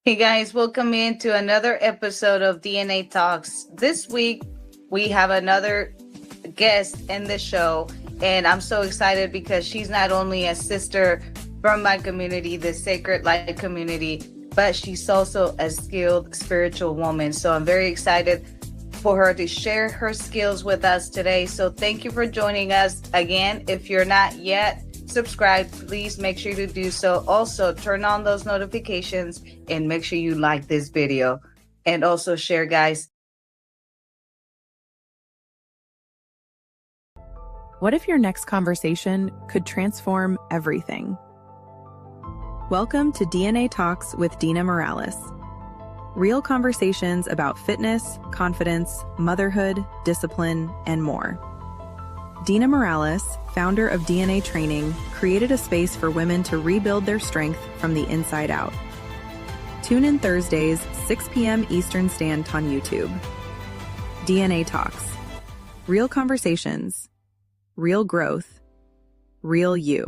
Hey guys, welcome into another episode of DNA Talks. This week we have another guest in the show, and I'm so excited because she's not only a sister from my community, the Sacred Light community, but she's also a skilled spiritual woman. So I'm very excited for her to share her skills with us today. So thank you for joining us again. If you're not yet subscribed, please make sure to do so. Also, turn on those notifications and make sure you like this video and also share, guys. What if your next conversation could transform everything? Welcome to DNA Talks with Dina Morales. Real conversations about fitness, confidence, motherhood, discipline, and more. Dina Morales, founder of DNA Training, created a space for women to rebuild their strength from the inside out. Tune in Thursdays, 6 p.m. Eastern Standard on YouTube. DNA Talks. Real conversations. Real growth. Real you.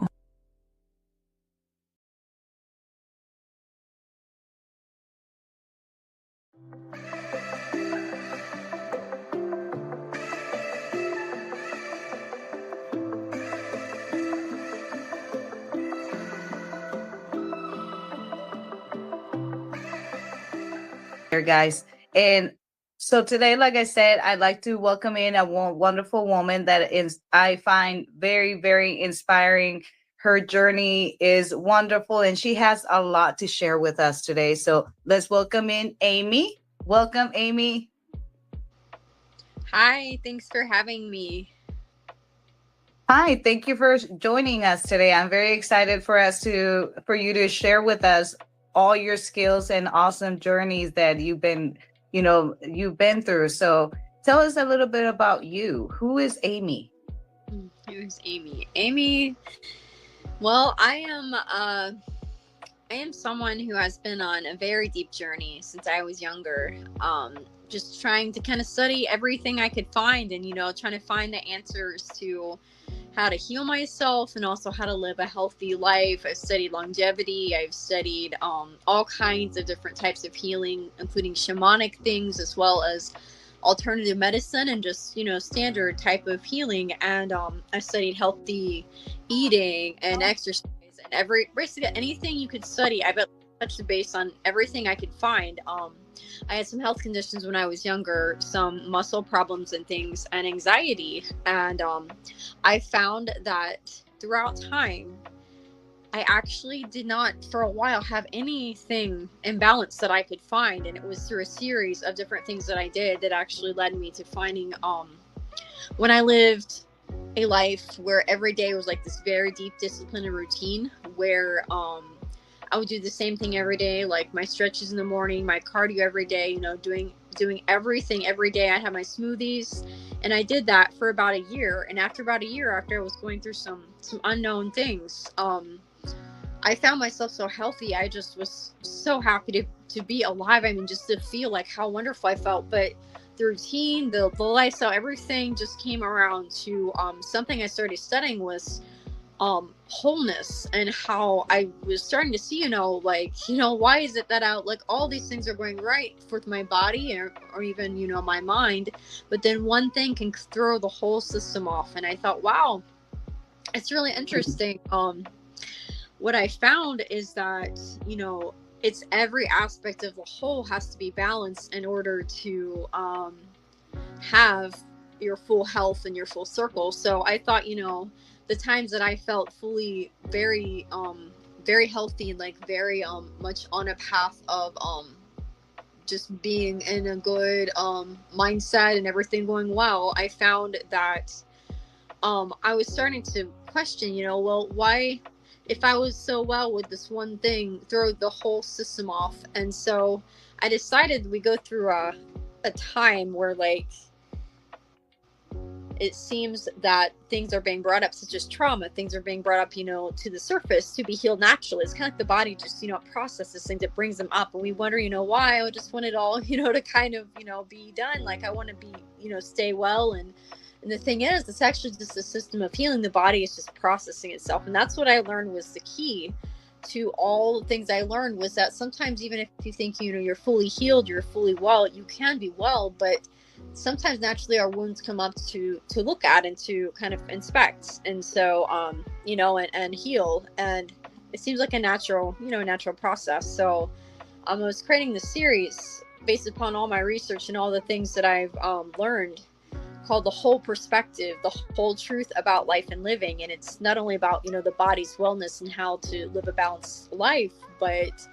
Here, guys. And so today, like I said, I'd like to welcome in a wonderful woman that is, I find very, very inspiring. Her journey is wonderful, and she has a lot to share with us today. So let's welcome in Amy. Welcome, Amy. Hi, thanks for having me. Hi, thank you for joining us today. I'm very excited for you to share with us all your skills and awesome journeys that you've been through. So tell us a little bit about you. Who is Amy? Who's Amy? Amy, well, I am someone who has been on a very deep journey since I was younger. Just trying to kind of study everything I could find and, trying to find the answers to how to heal myself and also how to live a healthy life. I've studied longevity. I've studied all kinds of different types of healing, including shamanic things, as well as alternative medicine and just, standard type of healing. And I studied healthy eating and exercise and basically anything you could study. I've touched the base on everything I could find. I had some health conditions when I was younger, some muscle problems and things, and anxiety. And I found that throughout time, I actually did not, for a while, have anything in balance that I could find. And it was through a series of different things that I did that actually led me to finding, when I lived a life where every day was like this very deep discipline and routine, where I would do the same thing every day, like my stretches in the morning, my cardio every day, doing everything every day. I had my smoothies, and I did that for about a year. And after about a year, after I was going through some unknown things, I found myself so healthy. I just was so happy to be alive. I mean, just to feel like how wonderful I felt. But the routine, the lifestyle, everything just came around to something I started studying was wholeness, and how I was starting to see, why is it that all these things are going right with my body or even, my mind, but then one thing can throw the whole system off. And I thought, wow, it's really interesting. What I found is that, it's every aspect of the whole has to be balanced in order to have your full health and your full circle. So I thought, the times that I felt fully very healthy and very much on a path of just being in a good mindset and everything going well, I found that I was starting to question, why, if I was so well with this one thing, throw the whole system off. And so I decided we go through a time where it seems that things are being brought up, such as trauma. Things are being brought up, to the surface to be healed naturally. It's kind of like the body just, processes things. It brings them up, and we wonder, why. I just want it all, to kind of, be done. Like I want to be, stay well. And the thing is, it's actually just a system of healing. The body is just processing itself. And that's what I learned was the key to all the things I learned was that sometimes, even if you think, you're fully healed, you're fully well, you can be well, but sometimes naturally our wounds come up to look at and to kind of inspect. And so, and heal. And it seems like a natural process. So I was creating the series based upon all my research and all the things that I've learned, called The Whole Perspective, the whole truth about life and living. And it's not only about, the body's wellness and how to live a balanced life, but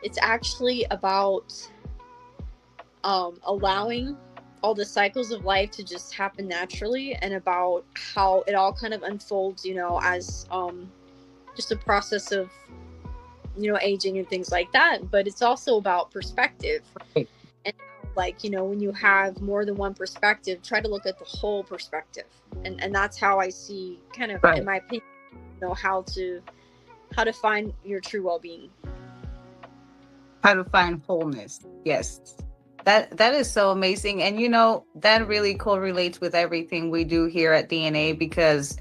it's actually about allowing all the cycles of life to just happen naturally, and about how it all kind of unfolds, as just a process of, aging and things like that. But it's also about perspective. Right. And when you have more than one perspective, try to look at the whole perspective. And that's how I see, kind of, right, in my opinion, how to find your true well-being. How to find wholeness. Yes. That is so amazing. And that really correlates with everything we do here at DNA, because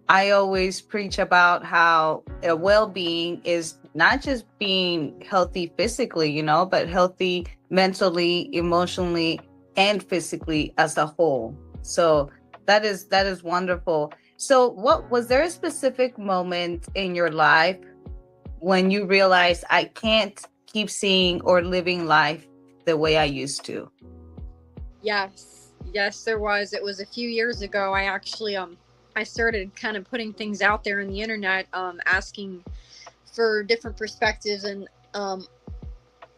I always preach about how a well-being is not just being healthy physically, but healthy mentally, emotionally, and physically as a whole. So that is wonderful. So was there a specific moment in your life when you realized, I can't keep seeing or living life the way I used to? Yes, there was. It was a few years ago. I actually I started kind of putting things out there on the internet, asking for different perspectives, and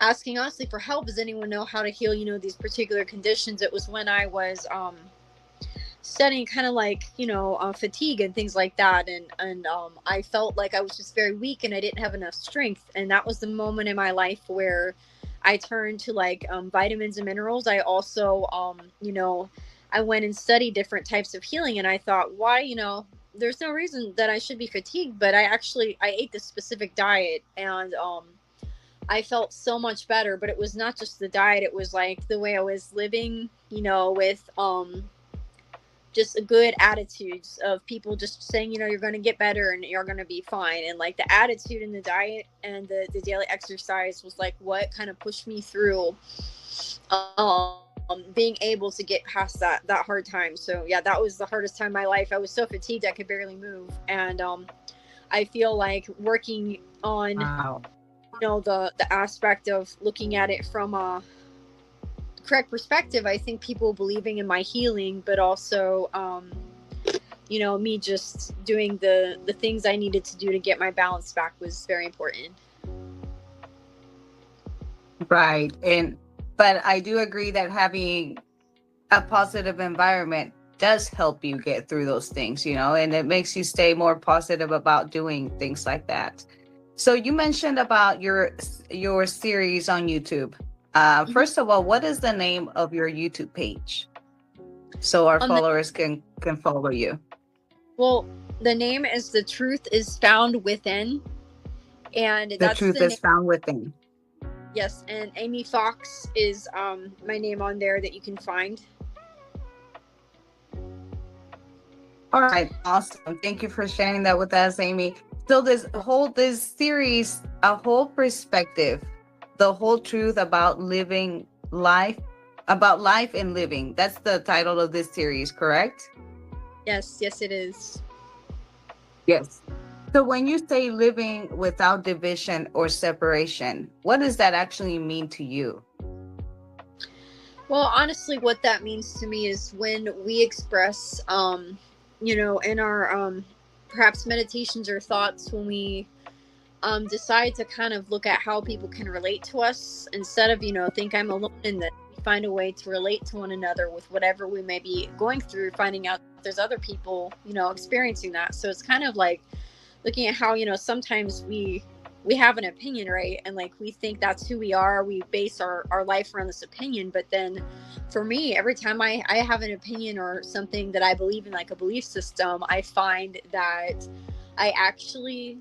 asking honestly for help. Does anyone know how to heal, these particular conditions? It was when I was studying kind of fatigue and things like that. And I felt like I was just very weak and I didn't have enough strength. And that was the moment in my life where I turned to vitamins and minerals. I also, I went and studied different types of healing, and I thought, why, there's no reason that I should be fatigued, but I ate this specific diet, and I felt so much better. But it was not just the diet, it was the way I was living, with just a good attitudes of people just saying, you're going to get better and you're going to be fine. And the attitude in the diet and the daily exercise was what kind of pushed me through being able to get past that hard time. So yeah, that was the hardest time in my life. I was so fatigued I could barely move. And I feel like working on, Wow, the aspect of looking at it from a correct perspective, I think people believing in my healing, but also me just doing the things I needed to do to get my balance back was very important. right. But I do agree that having a positive environment does help you get through those things, and it makes you stay more positive about doing things like that. So you mentioned about your series on YouTube. First of all, what is the name of your YouTube page, so our followers can follow you? Well, the name is The Truth is Found Within, and The Truth is Found Within. Yes, and Amy Fox is my name on there that you can find. All right, awesome. Thank you for sharing that with us, Amy. So this series, a whole perspective, the whole truth about living life, about life and living. That's the title of this series, correct? Yes, it is. Yes. So when you say living without division or separation, what does that actually mean to you? Well, honestly, what that means to me is when we express, in our perhaps meditations or thoughts, when we decide to kind of look at how people can relate to us, instead of, think I'm alone in this, we find a way to relate to one another with whatever we may be going through, finding out there's other people, experiencing that. So it's kind of looking at how, sometimes we have an opinion, right? And we think that's who we are. We base our life around this opinion. But then for me, every time I have an opinion or something that I believe in, a belief system, I find that I actually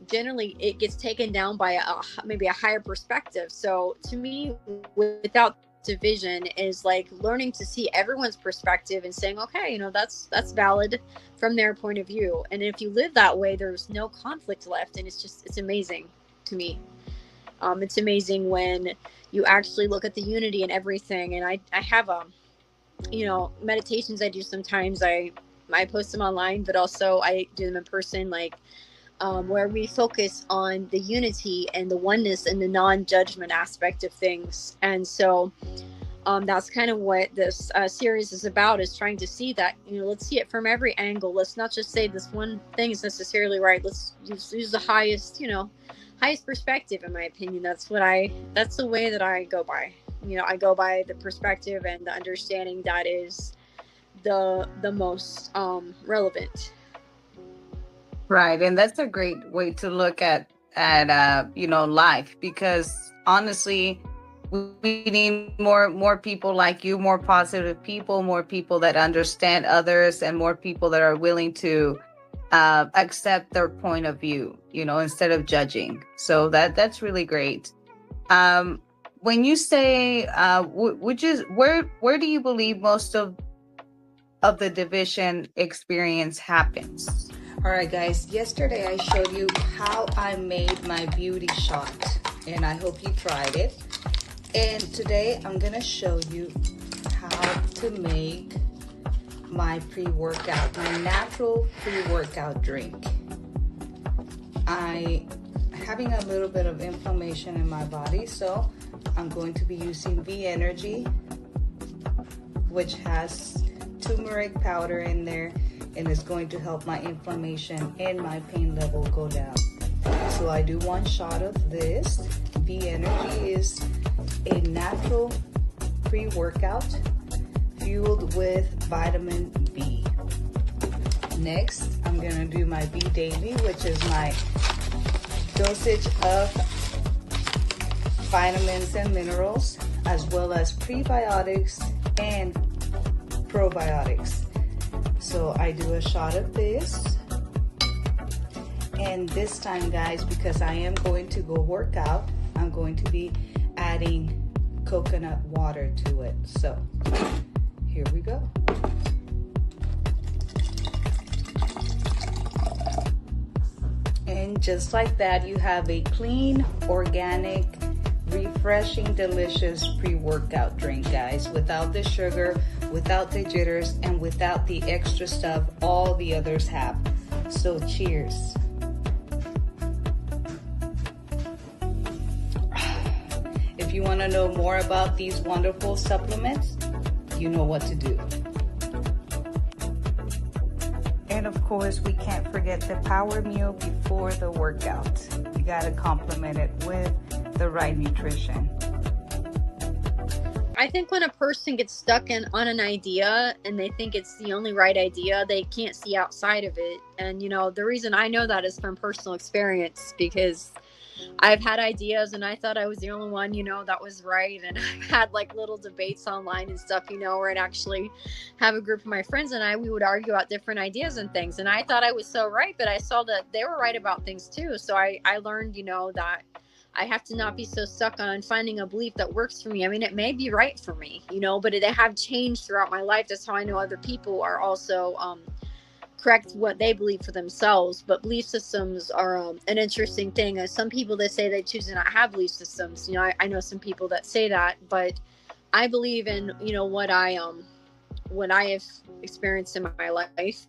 generally it gets taken down by maybe a higher perspective. So to me, without division is learning to see everyone's perspective and saying, okay, that's valid from their point of view. And if you live that way, there's no conflict left, and it's amazing. to me. It's amazing when you actually look at the unity in everything. And I have meditations I do sometimes. I post them online, but also I do them in person, like where we focus on the unity and the oneness and the non-judgment aspect of things. And so that's kind of what this series is about, is trying to see that, let's see it from every angle. Let's not just say this one thing is necessarily right. Let's use the highest perspective, in my opinion. That's the way that I go by. I go by the perspective and the understanding that is the most relevant. Right. And that's a great way to look at life, because honestly, we need more people like you, more positive people, more people that understand others, and more people that are willing to accept their point of view, instead of judging. So that's really great. When you say, where do you believe most of the division experience happens? All right, guys. Yesterday I showed you how I made my beauty shot, and I hope you tried it. And today I'm gonna show you how to make my pre-workout, my natural pre-workout drink. I'm having a little bit of inflammation in my body, so I'm going to be using V Energy, which has turmeric powder in there, and it's going to help my inflammation and my pain level go down. So I do 1 shot of this. V Energy is a natural pre-workout fueled with vitamin B. Next, I'm gonna do my B Daily, which is my dosage of vitamins and minerals, as well as prebiotics and probiotics. So I do a shot of this. And this time, guys, because I am going to go work out, I'm going to be adding coconut water to it. So here we go. And just like that, you have a clean, organic, refreshing, delicious pre-workout drink, guys, without the sugar, without the jitters, and without the extra stuff all the others have. So cheers. If you want to know more about these wonderful supplements, you know what to do. And of course, we can't forget the power meal before the workout. You got to complement it with the right nutrition. I think when a person gets stuck on an idea and they think it's the only right idea, they can't see outside of it. And, the reason I know that is from personal experience, because I've had ideas and I thought I was the only one, that was right. And I've had like little debates online and stuff, where I'd actually have a group of my friends and we would argue about different ideas and things. And I thought I was so right, but I saw that they were right about things too. So I learned, that I have to not be so stuck on finding a belief that works for me. I mean, it may be right for me, but they have changed throughout my life. That's how I know other people are also correct what they believe for themselves. But belief systems are an interesting thing. As some people that say they choose to not have belief systems, I know some people that say that, but I believe in what I have experienced in my life,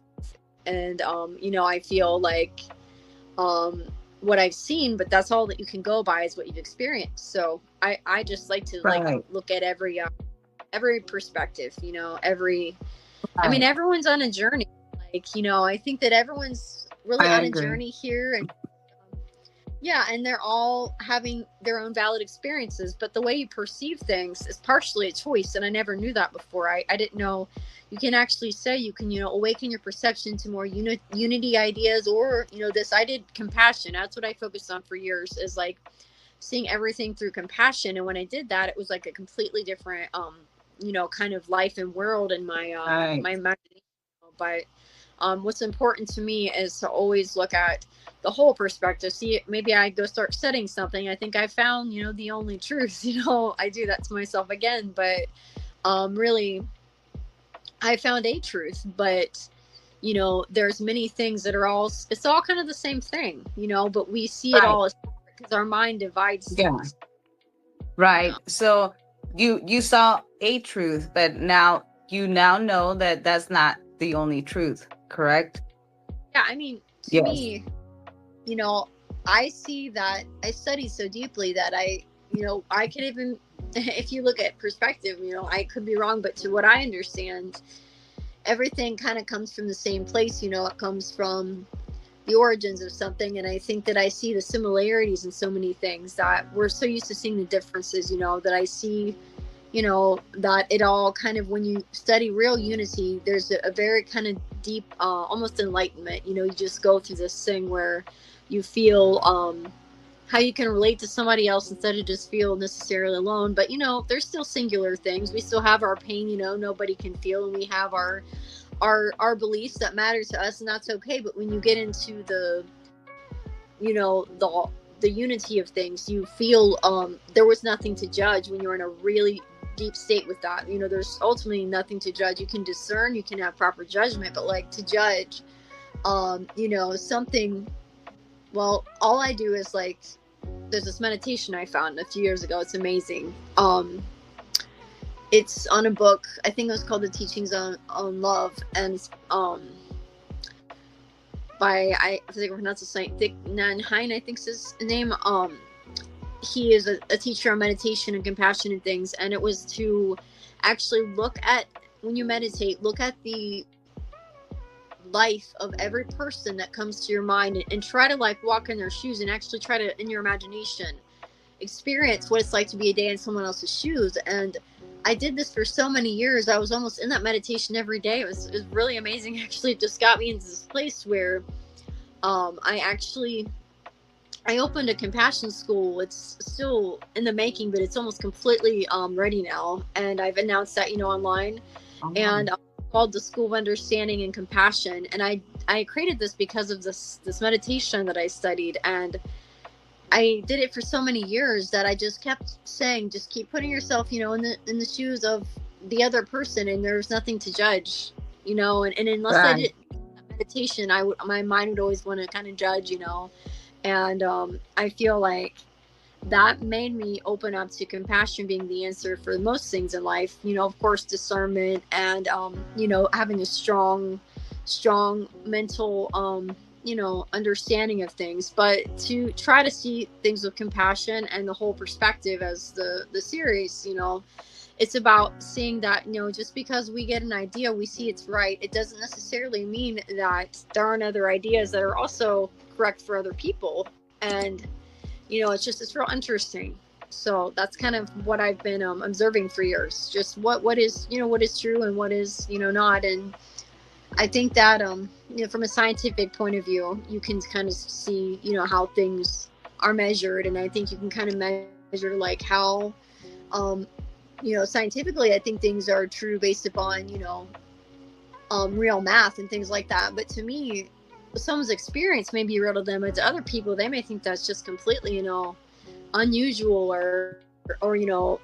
and I feel like what I've seen, but that's all that you can go by is what you've experienced. So I just like to like look at every perspective, I mean, everyone's on a journey. Like, I think that everyone's really on a journey here, and and they're all having their own valid experiences, but the way you perceive things is partially a choice. And I never knew that before. I didn't know you can actually say you can, awaken your perception to more unity ideas, or, this, I did compassion. That's what I focused on for years, is like seeing everything through compassion. And when I did that, it was like a completely different, kind of life and world in my, my imagination. But what's important to me is to always look at the whole perspective. See, maybe I go start studying something. I think I found, the only truth, I do that to myself again, but really, I found a truth, but there's many things that are it's all kind of the same thing, but we see it all as because our mind divides Yeah. things. Right. So you saw a truth, but now you now know that that's not the only truth, correct? Yeah, I mean, to Yes. me, you know, I see that I study so deeply that I can even, if you look at perspective, I could be wrong, but to what I understand, everything kind of comes from the same place. It comes from the origins of something. And I think that I see the similarities in so many things that we're so used to seeing the differences, that I see, that it all kind of, when you study real unity, there's a very kind of deep, almost enlightenment. You just go through this thing where you feel how you can relate to somebody else instead of just feel necessarily alone. But there's still singular things. We still have our pain, nobody can feel, and we have our beliefs that matter to us, and that's okay. But when you get into the the unity of things, you feel there was nothing to judge when you're in a really deep state with that. There's ultimately nothing to judge. You can discern, you can have proper judgment, but like to judge something, well, all I do is like, there's this meditation I found a few years ago. It's amazing. It's on a book. I think it was called The Teachings on Love, and it's by, I think I pronounce his name, Thich Nhat Hanh, I think's his name. He is a teacher on meditation and compassion and things, and it was to actually look at, when you meditate, look at the life of every person that comes to your mind, and try to like walk in their shoes, and actually try to, in your imagination, experience what it's like to be a day in someone else's shoes. And I did this for so many years. I was almost in that meditation every day. It was really amazing. Actually, it just got me into this place where I opened a compassion school. It's still in the making, but it's almost completely ready now. And I've announced that, online. And called the School of Understanding and Compassion. And I created this because of this meditation that I studied. And I did it for so many years that I just kept saying, just keep putting yourself, in the shoes of the other person, and there's nothing to judge, and unless I did meditation, my mind would always want to kind of judge, and I feel like that made me open up to compassion being the answer for most things in life. Of course, discernment, and having a strong mental understanding of things, but to try to see things with compassion and the whole perspective. As the series, it's about seeing that, just because we get an idea, we see it's right, it doesn't necessarily mean that there aren't other ideas that are also correct for other people. And it's real interesting. So that's kind of what I've been observing for years, just what is true and what is not. And I think that from a scientific point of view, you can kind of see how things are measured, and I think you can kind of measure like how scientifically, I think things are true based upon real math and things like that. But to me, someone's experience may be real to them, but to other people, they may think that's just completely unusual or paranormal.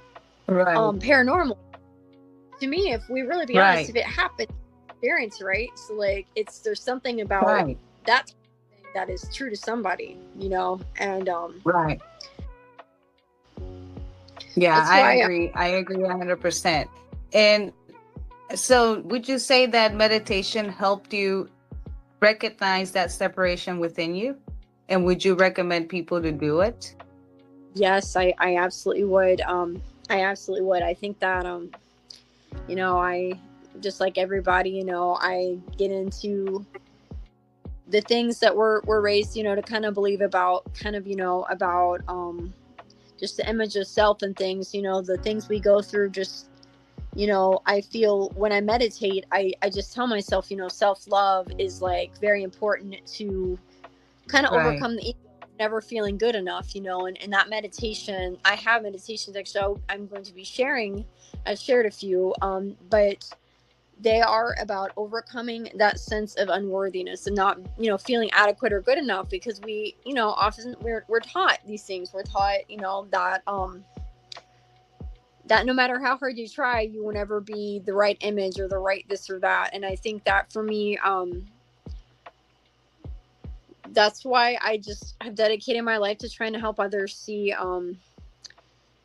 To me, if we really be honest, if it happened, experience, right? So like, there's something about that thing that is true to somebody, and yeah, I agree 100%. And so would you say that meditation helped you recognize that separation within you, and would you recommend people to do it? Yes, I absolutely would. I think that I, just like everybody, I get into the things that we're raised, to kind of believe about, about just the image of self and things, the things we go through. Just, I feel when I meditate, I just tell myself, self-love is like very important to kind of overcome the ego, never feeling good enough, and that meditation, I have meditations actually I'm going to be sharing. I've shared a few, but they are about overcoming that sense of unworthiness and not, feeling adequate or good enough, because we, often we're taught these things. We're taught, that no matter how hard you try, you will never be the right image or the right this or that. And I think that for me, that's why I just have dedicated my life to trying to help others see,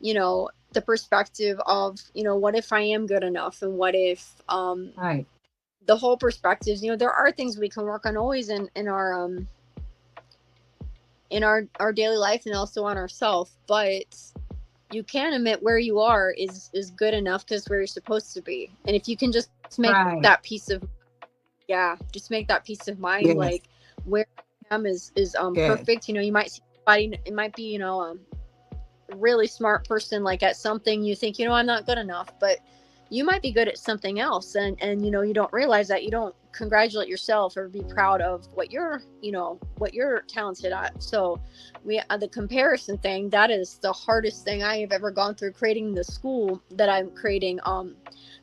you know, the perspective of, you know, what if I am good enough, and what if, Right. the whole perspectives, you know, there are things we can work on always in our daily life, and also on ourselves, but you can admit where you are is good enough, because where you're supposed to be. And if you can just make Right. that peace of, yeah, just make that peace of mind, Yes. like where I am is Yes. perfect. You know, you might see somebody, it might be, you know, a really smart person, like at something you think, you know, I'm not good enough, but you might be good at something else, and you know, you don't realize that, you don't congratulate yourself or be proud of what you're, you know, what you're talented at. So we, the comparison thing, that is the hardest thing I have ever gone through, creating the school that I'm creating.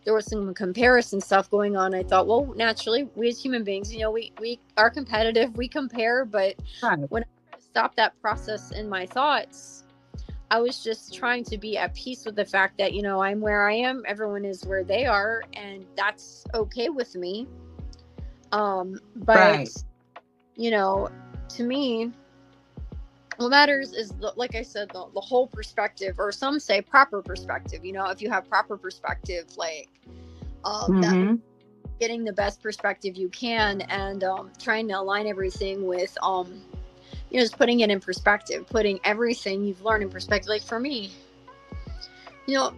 There was some comparison stuff going on. I thought, well, naturally, we as human beings, you know, we are competitive, we compare, but Right. when I stopped that process in my thoughts, I was just trying to be at peace with the fact that, you know, I'm where I am, everyone is where they are, and that's okay with me. But Right. you know, to me, what matters is like I said, the whole perspective, or some say proper perspective. You know, if you have proper perspective, like that, Mm-hmm. getting the best perspective you can, and trying to align everything with you know, just putting it in perspective, putting everything you've learned in perspective. Like for me, you know,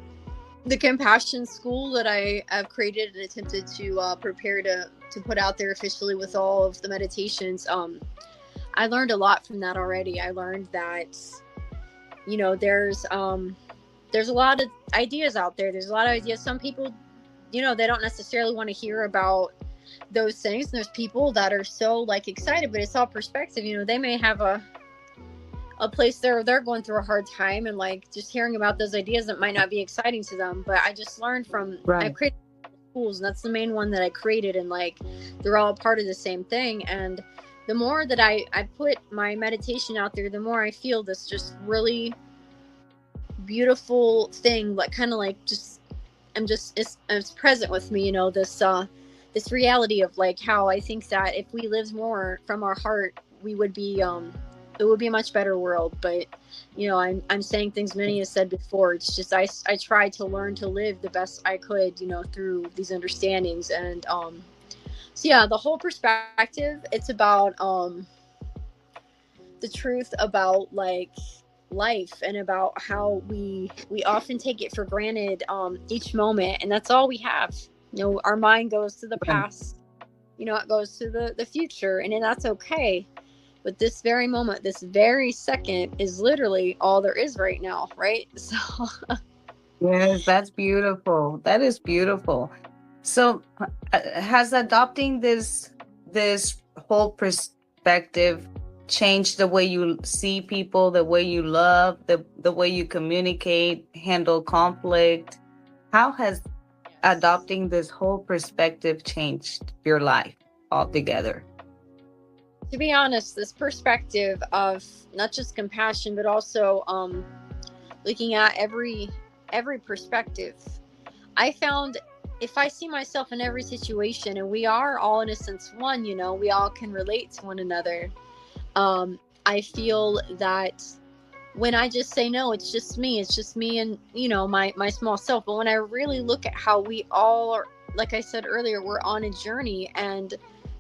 the compassion school that I have created and attempted to prepare to put out there officially with all of the meditations, I learned a lot from that already. I learned that, you know, there's a lot of ideas out there. There's a lot of ideas. Some people, you know, they don't necessarily want to hear about those things. There's people that are so like excited, but it's all perspective. You know, they may have a place they're going through a hard time, and like just hearing about those ideas, that might not be exciting to them. But I just learned from, I've Right. created schools, and that's the main one that I created, and like they're all part of the same thing. And the more that I put my meditation out there, the more I feel this just really beautiful thing, like kind of like just, it's present with me, you know, this reality of like how I think that if we lived more from our heart, we would be it would be a much better world. But you know, I'm saying things many have said before. It's just I tried to learn to live the best I could, you know, through these understandings. And so yeah, the whole perspective, it's about the truth about like life, and about how we often take it for granted each moment, and that's all we have. You know, our mind goes to the Right. past, you know, it goes to the future, and then that's okay. But this very moment, this very second, is literally all there is right now, right? So Yes, that's beautiful. That is beautiful. So, has adopting this whole perspective changed the way you see people, the way you love, the way you communicate, handle conflict? How has yes. adopting this whole perspective changed your life altogether? To be honest, this perspective of not just compassion, but also looking at every perspective, I found, if I see myself in every situation, and we are all in a sense one, you know, we all can relate to one another. I feel that when I just say no, it's just me and, you know, my small self. But when I really look at how we all are, like I said earlier, we're on a journey, and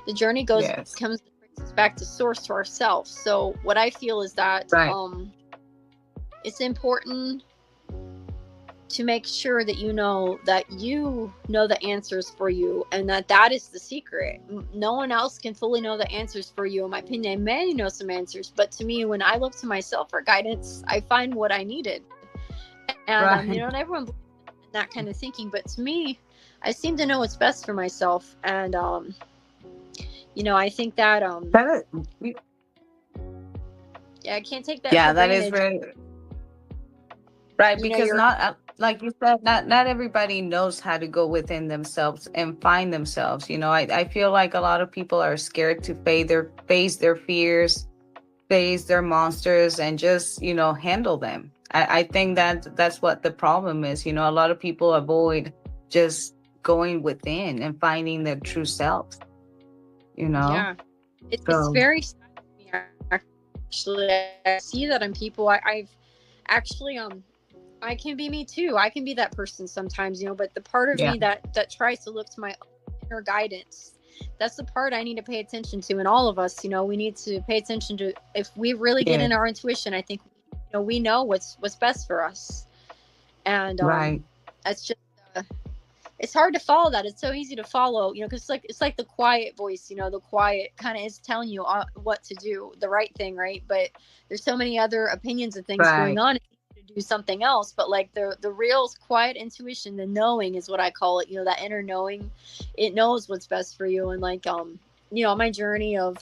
the journey Yes. comes back to source, to ourselves. So what I feel is that Right. it's important to make sure that you know the answers for you, and that is the secret. No one else can fully know the answers for you. In my opinion, I may know some answers, but to me, when I look to myself for guidance, I find what I needed. And you Right. know, and everyone believes in that kind of thinking, but to me, I seem to know what's best for myself. And you know, I think that That is, yeah, I can't take that for yeah, that is granted. very right, You know, because you're not like you said, not everybody knows how to go within themselves and find themselves. You know, I feel like a lot of people are scared to face their fears, face their monsters, and just, you know, handle them. I think that that's what the problem is. You know, a lot of people avoid just going within and finding their true self, you know? yeah, it's So very sad to me. actually I see that in people. I've actually I can be me too. I can be that person sometimes, but the part of Yeah. me that tries to look to my inner guidance, that's the part I need to pay attention to. And all of us, we need to pay attention to, if we really get Yeah. in our intuition, I think we know what's best for us. And Right. it's just it's hard to follow that. It's so easy to follow, because it's like the quiet voice, the quiet kind of is telling you what to do, the right thing, right? But there's so many other opinions and things going Right. on to do something else. But like the real quiet intuition, the knowing is what I call it, that inner knowing. It knows what's best for you. And like my journey of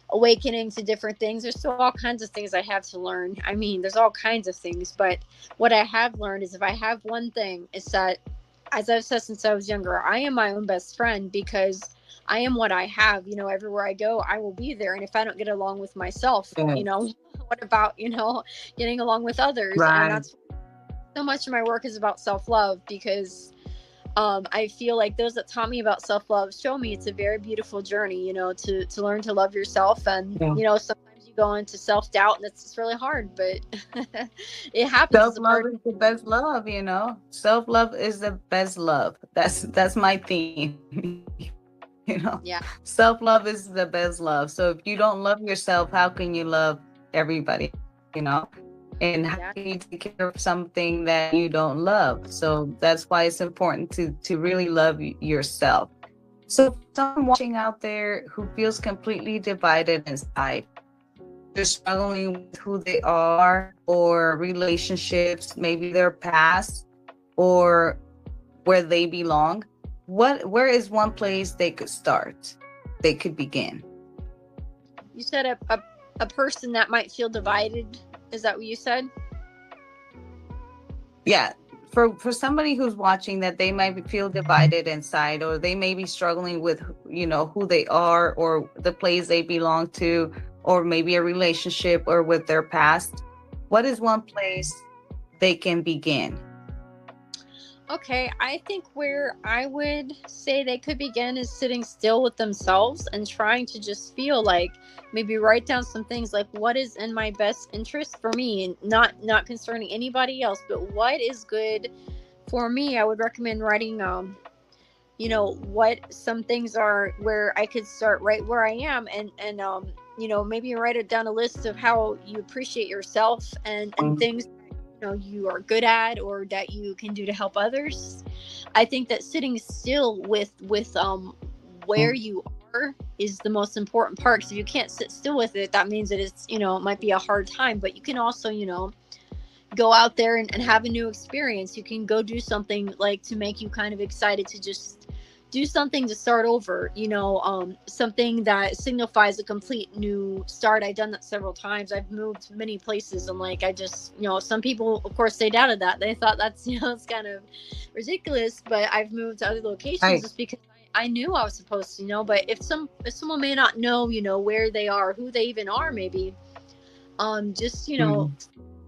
awakening to different things, there's still all kinds of things I have to learn. I mean, there's all kinds of things, but what I have learned is, if I have one thing, is that, as I've said since I was younger, I am my own best friend, because I am what I have. Everywhere I go, I will be there. And if I don't get along with myself, Yes. what about, getting along with others? And Right. that's so much of my work is about self-love, because I feel like those that taught me about self-love show me it's a very beautiful journey, to learn to love yourself. And, Yeah. sometimes you go into self-doubt, and it's really hard, but it happens as a Self-love part. is the best love, Self-love is the best love. That's my theme. Yeah, Self-love is the best love. So if you don't love yourself, how can you love everybody? You know? And how yeah. can you take care of something that you don't love? So that's why it's important to really love yourself. So someone watching out there who feels completely divided inside, they're struggling with who they are, or relationships, maybe their past, or where they belong. Where is one place they could start? They could begin. You said a person that might feel divided. Is that what you said? Yeah. For somebody who's watching, that they might feel divided inside, or they may be struggling with who they are, or the place they belong to, or maybe a relationship, or with their past. What is one place they can begin? Okay, I think where I would say they could begin is sitting still with themselves and trying to just feel like, maybe write down some things like, what is in my best interest for me, and not concerning anybody else, but what is good for me. I would recommend writing what some things are where I could start right where I am, and maybe write it down, a list of how you appreciate yourself, and things you are good at, or that you can do to help others. I think that sitting still with where you are is the most important part, because if you can't sit still with it, that means that it's it might be a hard time. But you can also go out there and have a new experience. You can go do something like to make you kind of excited to just do something to start over, something that signifies a complete new start. I've done that several times. I've moved many places, and like, I just, some people, of course, they doubted that. They thought that's, it's kind of ridiculous, but I've moved to other locations Right. just because I knew I was supposed to, but if someone may not know, where they are, who they even are, maybe, just, Mhm.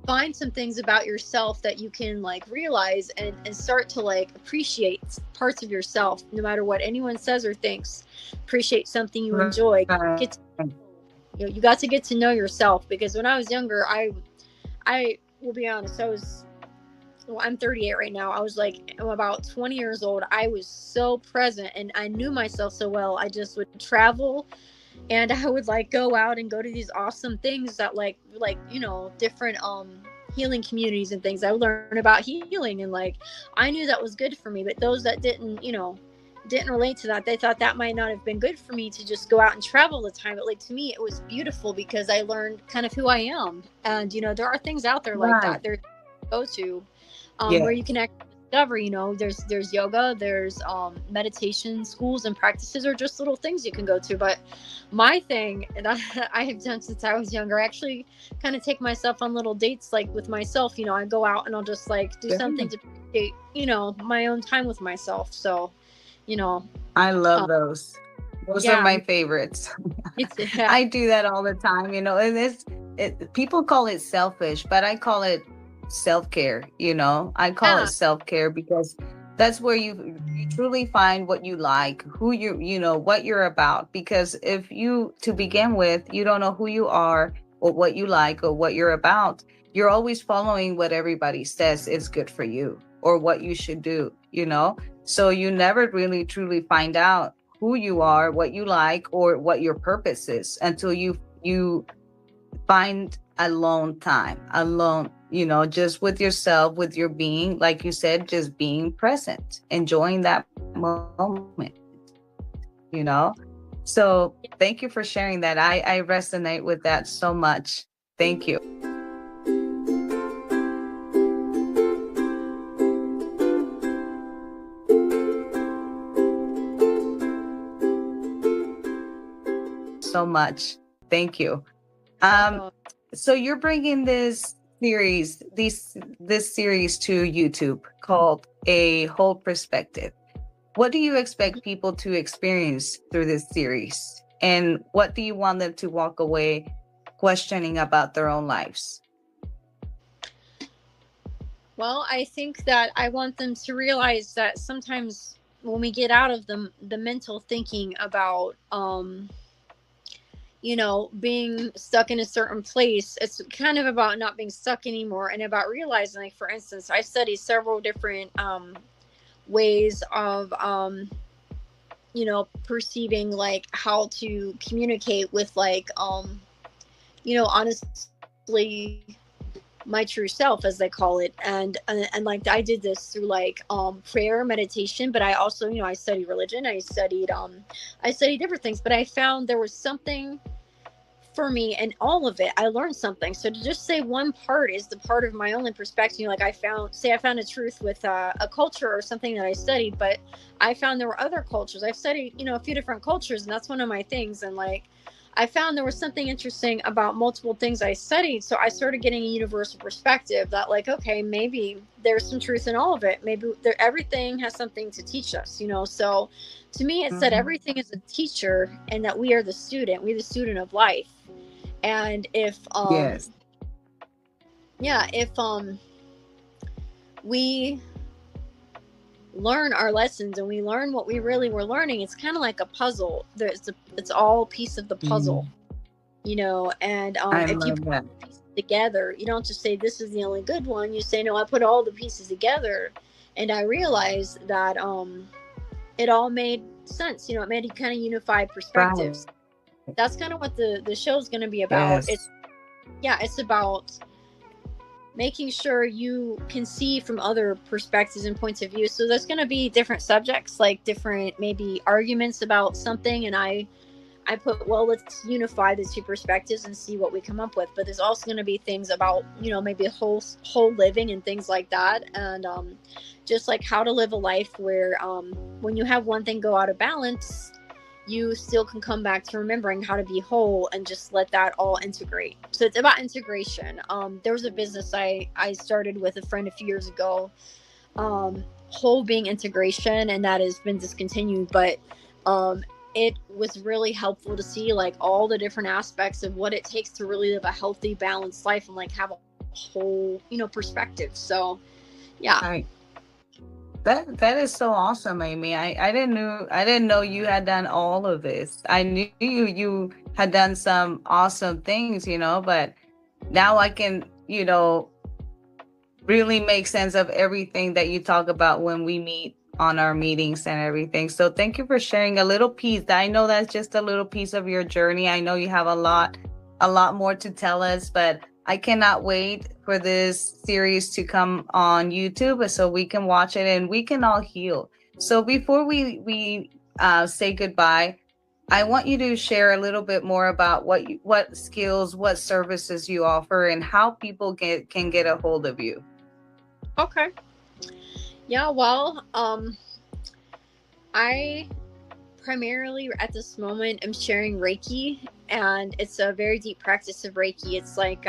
find some things about yourself that you can like realize, and start to like appreciate parts of yourself, no matter what anyone says or thinks. Appreciate something you enjoy. Right. Get to, you got to get to know yourself, because when I was younger, I will be honest, I'm 38 right now. I was like, I'm about 20 years old. I was so present, and I knew myself so well. I just would travel, and I would like go out and go to these awesome things that like different healing communities and things. I would learn about healing, and like, I knew that was good for me. But those that didn't relate to that, they thought that might not have been good for me to just go out and travel all the time. But like, to me, it was beautiful, because I learned kind of who I am. And there are things out there like Right. that there to go to, Yeah. where you can actually discover, there's yoga, there's meditation schools and practices, or just little things you can go to. But my thing that I have done since I was younger, I actually kind of take myself on little dates, like with myself. I go out and I'll just like do Yeah. something to appreciate my own time with myself. So you know I love uh, those. Those are yeah, my favorites. it's I do that all the time, and people call it selfish, but I call it self-care. I call it yeah, self-care, because that's where you truly find what you like, who what you're about. Because if you, to begin with, you don't know who you are, or what you like or what you're about, you're always following what everybody says is good for you or what you should do, you know? So you never really truly find out who you are, what you like, or what your purpose is until you find alone time, alone, you know, just with yourself, with your being, like you said, just being present, enjoying that moment, you know? So thank you for sharing that. I resonate with that so much. Thank you. So much. Thank you. So you're bringing this series to YouTube called A Whole Perspective. What do you expect people to experience through this series? And what do you want them to walk away questioning about their own lives? Well, I think that I want them to realize that sometimes when we get out of the mental thinking about you know, being stuck in a certain place, it's kind of about not being stuck anymore and about realizing, like, for instance, I studied several different ways of you know, perceiving like how to communicate with like you know, honestly, my true self, as they call it. And like I did this through like prayer, meditation, but I also, you know, I studied religion, I studied different things, but I found there was something for me and all of it. I learned something. So to just say one part is the part of my only perspective, you know, like I found a truth with a culture or something that I studied, but I found there were other cultures. I've studied, you know, a few different cultures, and that's one of my things. And like I found there was something interesting about multiple things I studied. So I started getting a universal perspective that like, okay, maybe there's some truth in all of it. Maybe everything has something to teach us, you know? So to me, it said everything is a teacher and that we are the student. We're the student of life. And if Yes. if we learn our lessons and we learn what we really were learning, it's kind of like a puzzle. It's all piece of the puzzle, you know. And if you put the pieces together, you don't just say this is the only good one. You say, no, I put all the pieces together, and I realized that it all made sense. You know, it made kind of unified perspectives. Right. That's kind of what the show is going to be about. Yes. It's about making sure you can see from other perspectives and points of view. So there's going to be different subjects, like different maybe arguments about something, and I put, well, let's unify the two perspectives and see what we come up with. But there's also going to be things about, you know, maybe whole living and things like that, and just like how to live a life where when you have one thing go out of balance, you still can come back to remembering how to be whole and just let that all integrate. So it's about integration. There was a business I started with a friend a few years ago, whole being integration, and that has been discontinued, but it was really helpful to see like all the different aspects of what it takes to really live a healthy, balanced life and like have a whole, you know, perspective. So yeah. Right. That is so awesome, Amy. I didn't know you had done all of this. I knew you had done some awesome things, you know, but now I can, you know, really make sense of everything that you talk about when we meet on our meetings and everything. So thank you for sharing a little piece. I know that's just a little piece of your journey. I know you have a lot more to tell us, but I cannot wait for this series to come on YouTube so we can watch it and we can all heal. So before we say goodbye, I want you to share a little bit more about what skills, what services you offer, and how people can get a hold of you. Okay. Yeah, well, I primarily at this moment am sharing Reiki, and it's a very deep practice of Reiki. It's like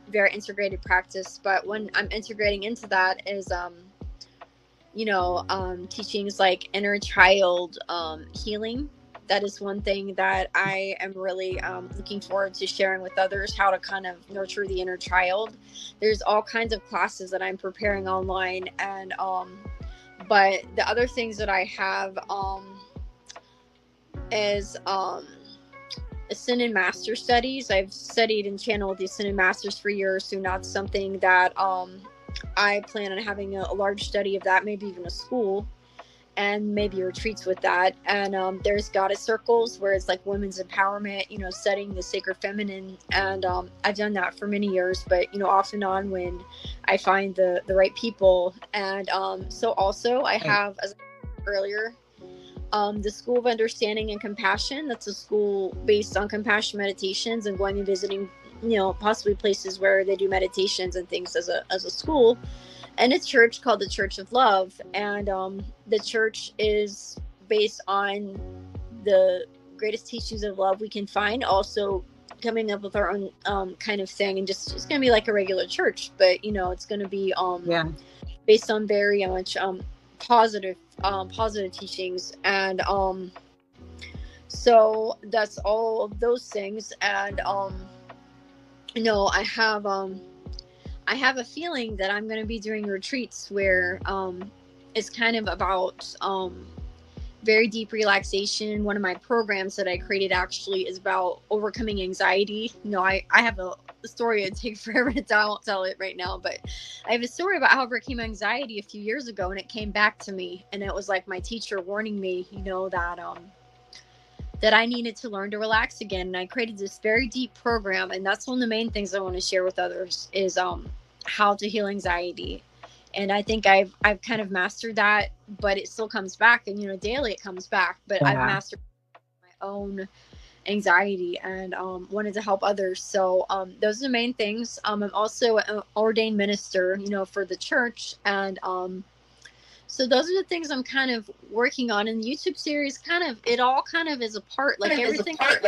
very integrated practice, but when I'm integrating into that is you know, teachings like inner child healing. That is one thing that I am really looking forward to sharing with others, how to kind of nurture the inner child. There's all kinds of classes that I'm preparing online, and but the other things that I have is Ascended Master studies. I've studied and channeled the Ascended Masters for years, so now it's something that I plan on having a large study of that, maybe even a school, and maybe retreats with that. And there's goddess circles where it's like women's empowerment, studying the sacred feminine. And I've done that for many years, but off and on when I find the right people. And so also I have, as I said earlier, the School of Understanding and Compassion. That's a school based on compassion meditations and going and visiting, possibly places where they do meditations and things as a school. And a church called the Church of Love. And the church is based on the greatest teachings of love we can find, also coming up with our own kind of thing. And just it's going to be like a regular church, but it's going to be based on very much positive teachings. And so that's all of those things. And I have a feeling that I'm going to be doing retreats where it's kind of about very deep relaxation. One of my programs that I created actually is about overcoming anxiety. I have a story. It'd take forever to tell it right now, but I have a story about how I overcame anxiety a few years ago, and it came back to me, and it was like my teacher warning me, that I needed to learn to relax again. And I created this very deep program, and that's one of the main things I want to share with others is how to heal anxiety. And I think I've kind of mastered that, but it still comes back, and daily it comes back, but I've mastered my own anxiety and wanted to help others. So those are the main things. I'm also an ordained minister, for the church. And so those are the things I'm kind of working on. In the YouTube series, it all is a part, like everything, a part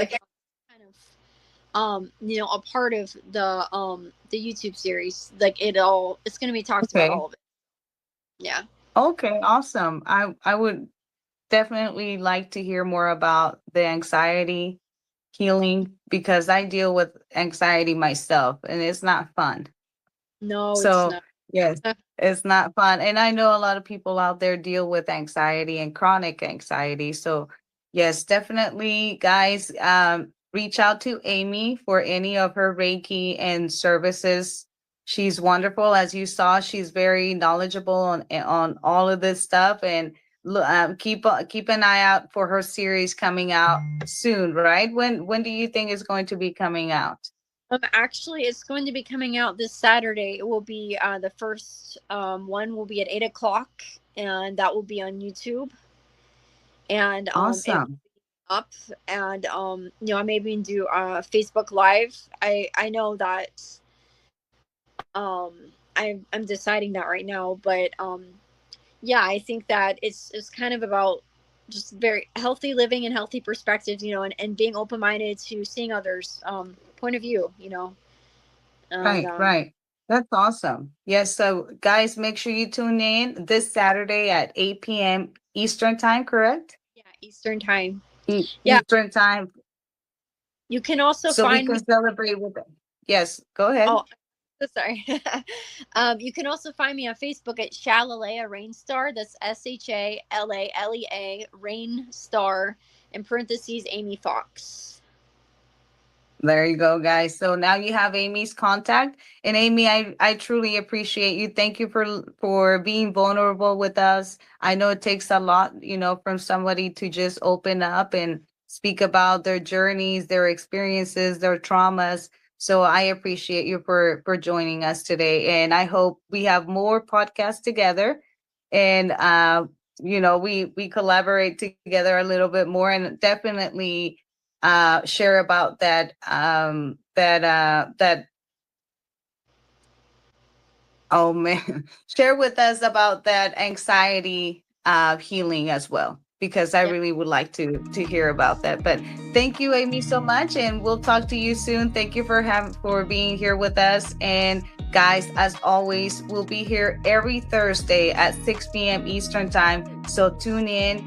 of the YouTube series. Like it's going to be talked about all of it. Yeah. Okay, awesome. I would definitely like to hear more about the anxiety healing, because I deal with anxiety myself, and it's not fun. No, so it's not. Yes, it's not fun. And I know a lot of people out there deal with anxiety and chronic anxiety. So yes, definitely, guys, reach out to Amy for any of her Reiki and services. She's wonderful. As you saw, she's very knowledgeable on all of this stuff. And keep an eye out for her series coming out soon, right? When do you think is going to be coming out? Actually, it's going to be coming out this Saturday. It will be the first one will be at 8:00, and that will be on YouTube. And awesome. Up, and I may even do Facebook Live. I know that I'm deciding that right now, but I think that it's kind of about just very healthy living and healthy perspectives, and being open-minded to seeing others' point of view, And, right. That's awesome. Yes. So guys, make sure you tune in this Saturday at 8 p.m. Eastern time, correct? Yeah, Eastern time. Eastern time. You can also so find we can celebrate with it. Yes, go ahead. Oh, sorry. You can also find me on Facebook at Shalalea Rainstar. That's SHALALEA Rainstar, in parentheses, Amy Fox. There you go, guys. So now you have Amy's contact. And Amy, I truly appreciate you. Thank you for being vulnerable with us. I know it takes a lot, from somebody to just open up and speak about their journeys, their experiences, their traumas. So I appreciate you for joining us today. And I hope we have more podcasts together. And we collaborate together a little bit more, and definitely share about that oh man share with us about that anxiety healing as well, because I really would like to hear about that. But thank you, Amy, so much, and we'll talk to you soon. Thank you for being here with us. And guys, as always, we'll be here every Thursday at 6 p.m. Eastern time. So tune in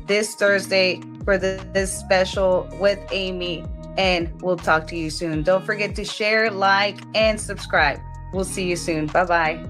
this Thursday for this special with Amy, and we'll talk to you soon. Don't forget to share, like, and subscribe. We'll see you soon. Bye-bye.